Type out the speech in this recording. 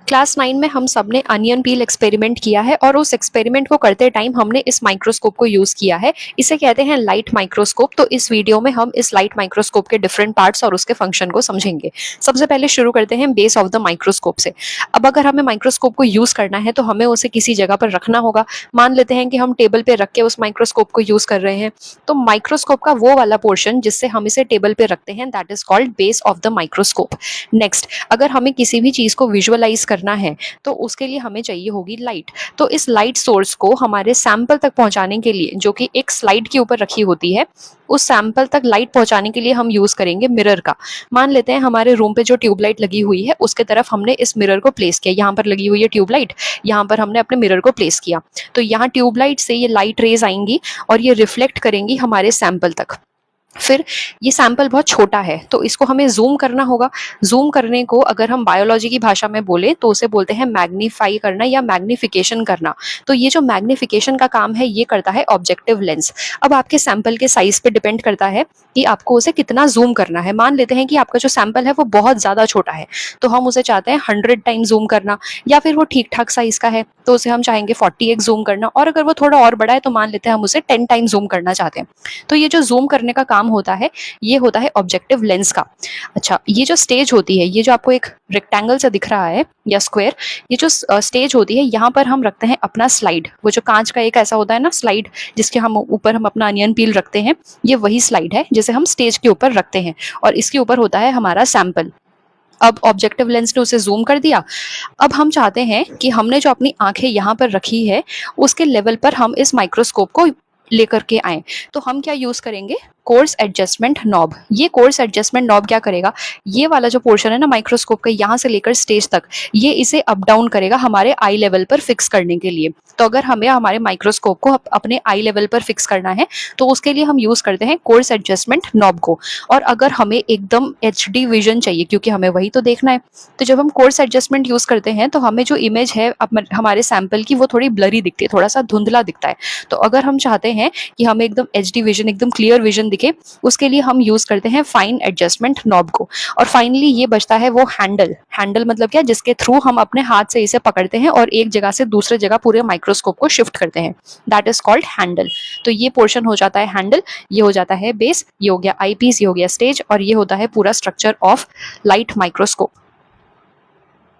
Class 9 में हम सब ने अनियन पील एक्सपेरिमेंट किया है और उस एक्सपेरिमेंट को करते टाइम हमने इस माइक्रोस्कोप को यूज किया है। इसे कहते हैं लाइट माइक्रोस्कोप। तो इस वीडियो में हम इस लाइट माइक्रोस्कोप के डिफरेंट पार्ट्स और उसके फंक्शन को समझेंगे। सबसे पहले शुरू करते हैं बेस ऑफ द माइक्रोस्कोप से। अब अगर हमें माइक्रोस्कोप को यूज करना है तो हमें उसे किसी जगह पर रखना होगा। मान लेते हैं कि हम टेबल पे रख के उस माइक्रोस्कोप को यूज कर रहे हैं। तो माइक्रोस्कोप का वो वाला पोर्शन जिससे हम इसे टेबल पे रखते हैं that is called base of the microscope. Next, अगर हमें किसी भी चीज को विजुअलाइज करना है तो उसके लिए हमें चाहिए होगी लाइट। तो इस लाइट सोर्स को हमारे सैंपल तक पहुंचाने के लिए, जो कि एक स्लाइड के ऊपर रखी होती है, उस सैंपल तक लाइट पहुंचाने के लिए हम यूज करेंगे मिरर का। मान लेते हैं हमारे रूम पे जो ट्यूबलाइट लगी हुई है उसके तरफ हमने इस मिरर को प्लेस किया। यहाँ पर लगी हुई है ट्यूबलाइट, यहाँ पर हमने अपने मिरर को प्लेस किया। तो यहाँ ट्यूबलाइट से ये लाइट रेज आएंगी और ये रिफ्लेक्ट करेंगी हमारे सैंपल तक। फिर ये सैंपल बहुत छोटा है तो इसको हमें जूम करना होगा। जूम करने को अगर हम बायोलॉजी की भाषा में बोले तो उसे बोलते हैं मैग्नीफाई करना या मैग्निफिकेशन करना। तो ये जो मैग्निफिकेशन का काम है ये करता है ऑब्जेक्टिव लेंस। अब आपके सैंपल के साइज पे डिपेंड करता है कि आपको उसे कितना जूम करना है। मान लेते हैं कि आपका जो सैंपल है वो बहुत ज्यादा छोटा है तो हम उसे चाहते हैं 100 टाइम जूम करना, या फिर वो ठीक ठाक साइज का है तो उसे हम चाहेंगे 40x जूम करना, और अगर वो थोड़ा और बड़ा है तो मान लेते हैं हम उसे 10 टाइम जूम करना चाहते हैं। तो ये जो जूम करने का काम होता है ये होता है ऑब्जेक्टिव लेंस का। अच्छा, ये जो स्टेज होती है, ये जो आपको एक रेक्टेंगल से दिख रहा है या स्क्वायर, ये जो स्टेज होती है यहाँ पर हम रखते हैं अपना स्लाइड। वो जो कांच का एक ऐसा होता है ना स्लाइड जिसके हम ऊपर हम अपना अनियन पील रखते हैं, ये वही स्लाइड है जिसे हम स्टेज के ऊपर रखते हैं और इसके ऊपर होता है हमारा सैंपल। अब ऑब्जेक्टिव लेंस ने उसे जूम कर दिया। अब हम चाहते हैं कि हमने जो अपनी आंखें यहाँ पर रखी है उसके लेवल पर हम इस माइक्रोस्कोप को लेकर के आए। तो हम क्या यूज करेंगे, कोर्स एडजस्टमेंट नॉब। ये कोर्स एडजस्टमेंट नॉब क्या करेगा, ये वाला जो पोर्शन है ना माइक्रोस्कोप का, यहाँ से लेकर स्टेज तक, ये इसे अप डाउन करेगा हमारे आई लेवल पर फिक्स करने के लिए। तो अगर हमें हमारे माइक्रोस्कोप को अपने आई लेवल पर फिक्स करना है तो उसके लिए हम यूज करते हैं कोर्स एडजस्टमेंट नॉब को। और अगर हमें एकदम एचडी विजन चाहिए क्योंकि हमें वही तो देखना है, तो जब हम कोर्स एडजस्टमेंट यूज करते हैं तो हमें जो इमेज है हमारे सैंपल की वो थोड़ी ब्लरी दिखती है, थोड़ा सा धुंधला दिखता है। तो अगर हम चाहते हैं कि हमें एकदम एचडी विजन, एकदम क्लियर विजन दिखे, उसके लिए हम यूज करते हैं फाइन एडजस्टमेंट नॉब को। और फाइनली ये बचता है वो हैंडल। हैंडल मतलब क्या, जिसके थ्रू हम अपने हाथ से इसे पकड़ते हैं और एक जगह से दूसरे जगह पूरे माइक्रोस्कोप को शिफ्ट करते हैं, दैट इज कॉल्ड हैंडल। तो ये पोर्शन हो जाता है हैंडल, ये हो जाता है बेस, ये हो गया आई पीस, ये हो गया स्टेज, और ये होता है पूरा स्ट्रक्चर ऑफ लाइट माइक्रोस्कोप।